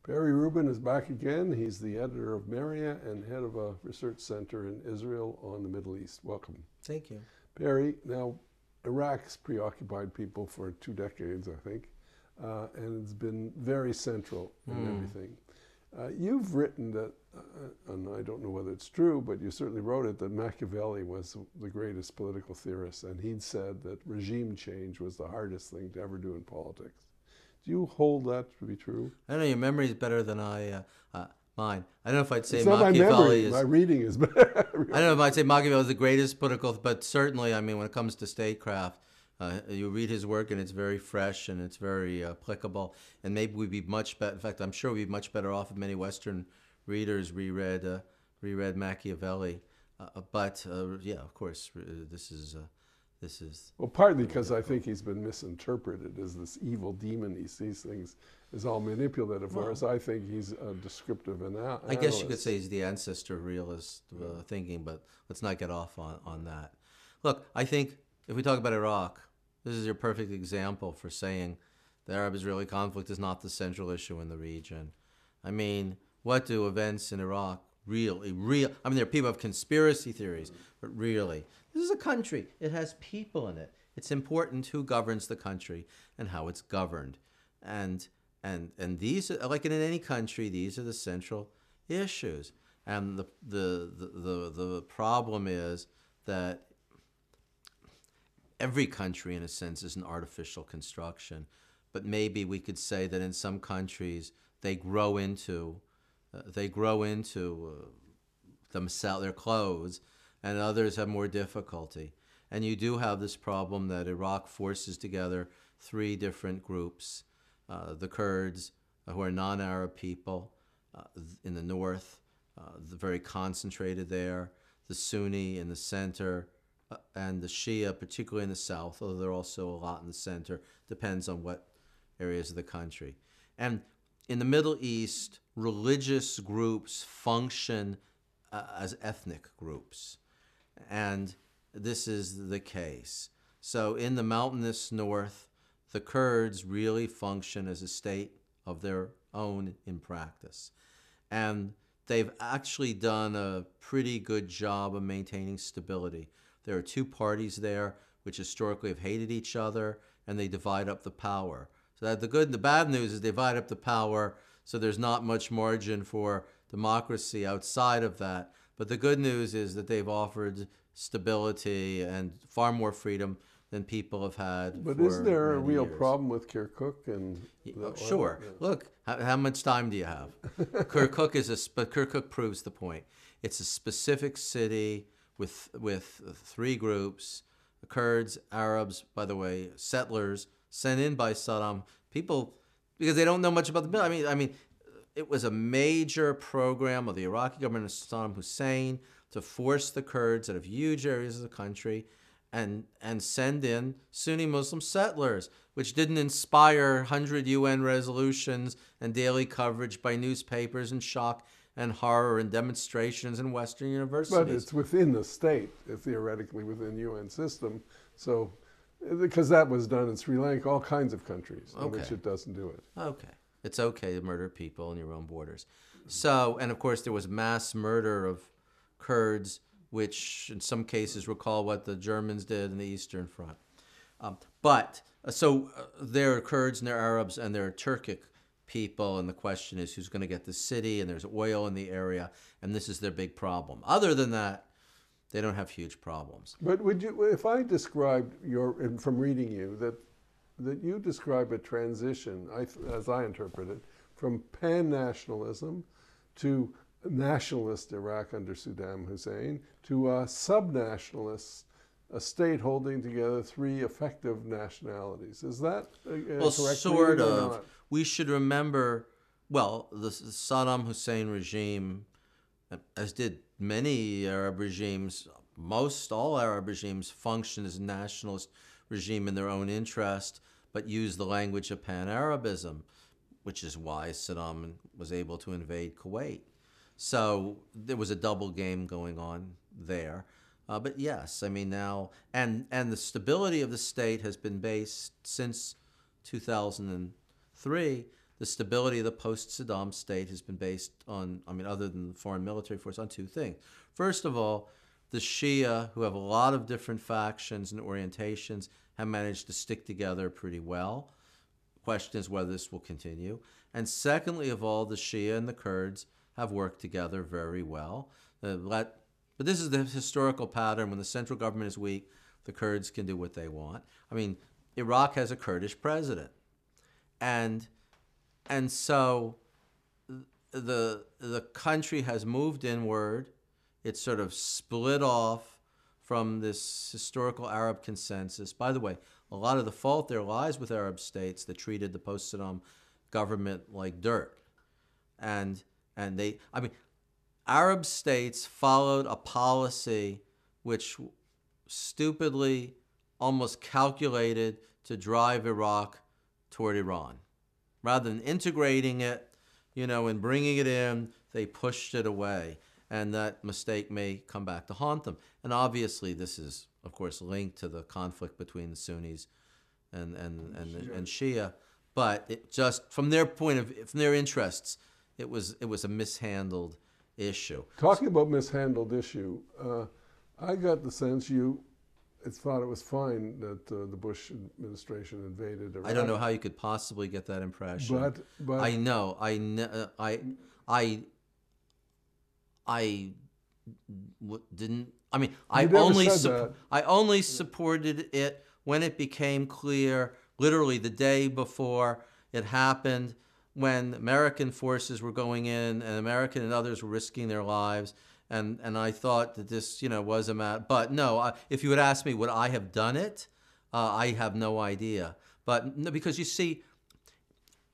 Barry Rubin is back again. He's the editor of Meria and head of a research center in Israel on the Middle East. Welcome. Thank you. Barry, now Iraq's preoccupied people for 2 decades, I think, and it's been very central in everything. You've written that, and I don't know whether it's true, but you certainly wrote it, that Machiavelli was the greatest political theorist, and he'd said that regime change was the hardest thing to ever do in politics. Do you hold that to be true? I don't know, your memory is better than mine. I don't know if I'd say It's not Machiavelli my reading is better. I don't know if I'd say Machiavelli is the greatest political, but certainly, I mean, when it comes to statecraft, you read his work and it's very fresh and it's very applicable. And maybe we'd be much better. In fact, I'm sure we'd be much better off if many Western readers reread Machiavelli. Yeah, of course, this is. Well, partly because I think he's been misinterpreted as this evil demon. He sees things as all manipulative, whereas I think he's a descriptive analyst. I guess you could say he's the ancestor of realist thinking, but let's not get off on that. Look, I think if we talk about Iraq, this is your perfect example for saying the Arab-Israeli conflict is not the central issue in the region. I mean, what do events in Iraq really, I mean, there are people who have conspiracy theories, but really, this is a country. It has people in it. It's important who governs the country and how it's governed. And these, like in any country, these are the central issues. And the problem is that every country, in a sense, is an artificial construction. But maybe we could say that in some countries, they grow into themselves, their clothes, and others have more difficulty. And you do have this problem that Iraq forces together 3 different groups. The Kurds, who are non-Arab people in the north, very concentrated there, the Sunni in the center, and the Shia, particularly in the south, although there are also a lot in the center, depends on what areas of the country. And in the Middle East, religious groups function as ethnic groups. And this is the case. So in the mountainous north, the Kurds really function as a state of their own in practice. And they've actually done a pretty good job of maintaining stability. There are 2 parties there which historically have hated each other, and they divide up the power. So that the good and the bad news is they divide up the power, so there's not much margin for democracy outside of that. But the good news is that they've offered stability and far more freedom than people have had. But is there a real years. problem with Kirkuk? And sure. Yeah. Look, how much time do you have? Kirkuk proves the point. It's a specific city with 3 groups: the Kurds, Arabs, by the way, settlers sent in by Saddam. People, because they don't know much about the bill. I mean, it was a major program of the Iraqi government of Saddam Hussein to force the Kurds out of huge areas of the country and send in Sunni Muslim settlers, which didn't inspire 100 UN resolutions and daily coverage by newspapers and shock and horror and demonstrations in Western universities. But it's within the state, theoretically within the UN system. So, because that was done in Sri Lanka, all kinds of countries in which it doesn't do it. Okay. It's okay to murder people in your own borders. So, and of course there was mass murder of Kurds, which in some cases recall what the Germans did in the Eastern Front. There are Kurds and there are Arabs and there are Turkic people, and the question is who's going to get the city, and there's oil in the area, and this is their big problem. Other than that, they don't have huge problems. But would you, if I described from reading you, that you describe a transition, as I interpret it, from pan-nationalism to nationalist Iraq under Saddam Hussein to a sub-nationalist, a state holding together 3 effective nationalities. Is that well, correct? Sort of. We should remember, well, the Saddam Hussein regime, as did many Arab regimes, all Arab regimes function as a nationalist regime in their own interest, but use the language of pan-Arabism, which is why Saddam was able to invade Kuwait. So there was a double game going on there. But yes, I mean now, and the stability of the state has been based since 2003 the stability of the post-Saddam state has been based on, I mean, other than the foreign military force, on two things. First of all, the Shia, who have a lot of different factions and orientations, have managed to stick together pretty well. Question is whether this will continue. And secondly of all, the Shia and the Kurds have worked together very well. But this is the historical pattern. When the central government is weak, the Kurds can do what they want. I mean, Iraq has a Kurdish president. And so the country has moved inward. It's sort of split off from this historical Arab consensus. By the way, a lot of the fault there lies with Arab states that treated the post-Saddam government like dirt. And they, I mean, Arab states followed a policy which stupidly, almost calculated to drive Iraq toward Iran. Rather than integrating it, and bringing it in, they pushed it away. And that mistake may come back to haunt them. And obviously this is, of course, linked to the conflict between the Sunnis and Shia. But it just, from their point of view, from their interests, it was a mishandled issue. Talking about mishandled issue, I got the sense you thought it was fine that the Bush administration invaded Iraq. I don't know how you could possibly get that impression. But I know. I didn't. I mean, I only supported it when it became clear, literally the day before it happened, when American forces were going in and American and others were risking their lives. And I thought that this, was a matter. But no, if you had asked me would I have done it, I have no idea. But no, because you see,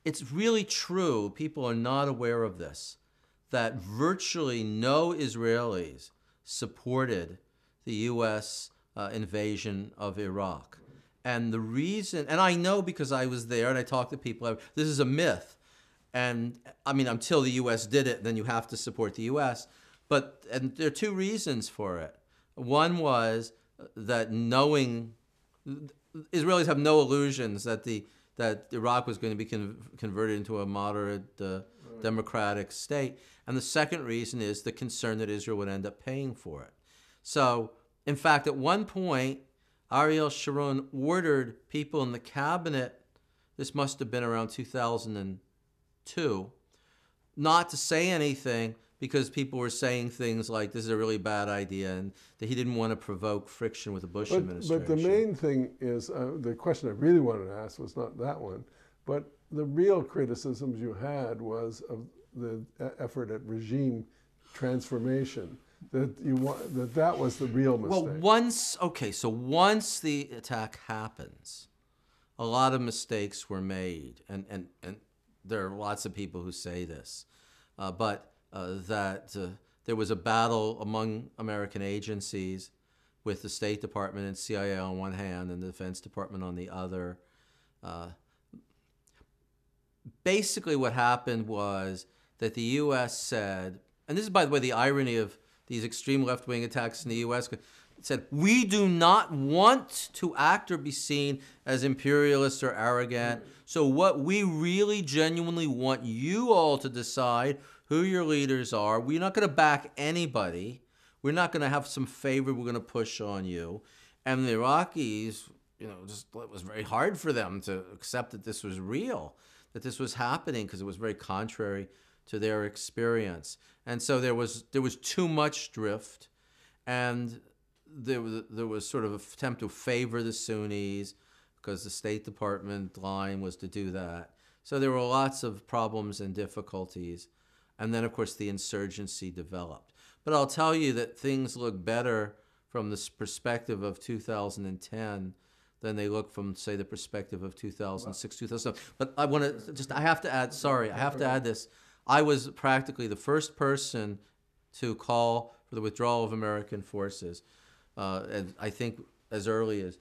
it's really true. People are not aware of this, that virtually no Israelis supported the U.S. Invasion of Iraq. And the reason, and I know because I was there and I talked to people, this is a myth. And I mean, until the U.S. did it, then you have to support the U.S. And there are two reasons for it. One was that knowing, Israelis have no illusions that Iraq was going to be converted into a moderate democratic state. And the second reason is the concern that Israel would end up paying for it. So, in fact, at one point, Ariel Sharon ordered people in the cabinet, this must have been around 2002, not to say anything because people were saying things like, this is a really bad idea, and that he didn't want to provoke friction with the Bush administration. But the main thing is, the question I really wanted to ask was not that one, but the real criticisms you had was of the effort at regime transformation, that was the real mistake. Well, once the attack happens, a lot of mistakes were made, and there are lots of people who say this, but that there was a battle among American agencies with the State Department and CIA on one hand and the Defense Department on the other. Basically what happened was that the U.S. said, and this is, by the way, the irony of these extreme left-wing attacks in the U.S., said, we do not want to act or be seen as imperialist or arrogant. So what we really genuinely want you all to decide who your leaders are. We're not going to back anybody. We're not going to have some favor we're going to push on you. And the Iraqis, it was very hard for them to accept that this was real, that this was happening, because it was very contrary to their experience. And so there was too much drift, and there was sort of an attempt to favor the Sunnis because the State Department line was to do that. So there were lots of problems and difficulties. And then, of course, the insurgency developed. But I'll tell you that things look better from the perspective of 2010 than they look from, say, the perspective of 2006, 2007. But I want to I have to add this. I was practically the first person to call for the withdrawal of American forces, and I think as early as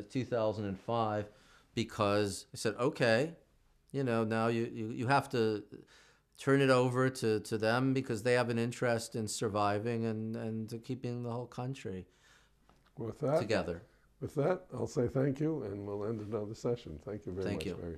2005, because I said, okay, now you have to turn it over to them because they have an interest in surviving and keeping the whole country together. With that, I'll say thank you, and we'll end another session. Thank you very much, Barry.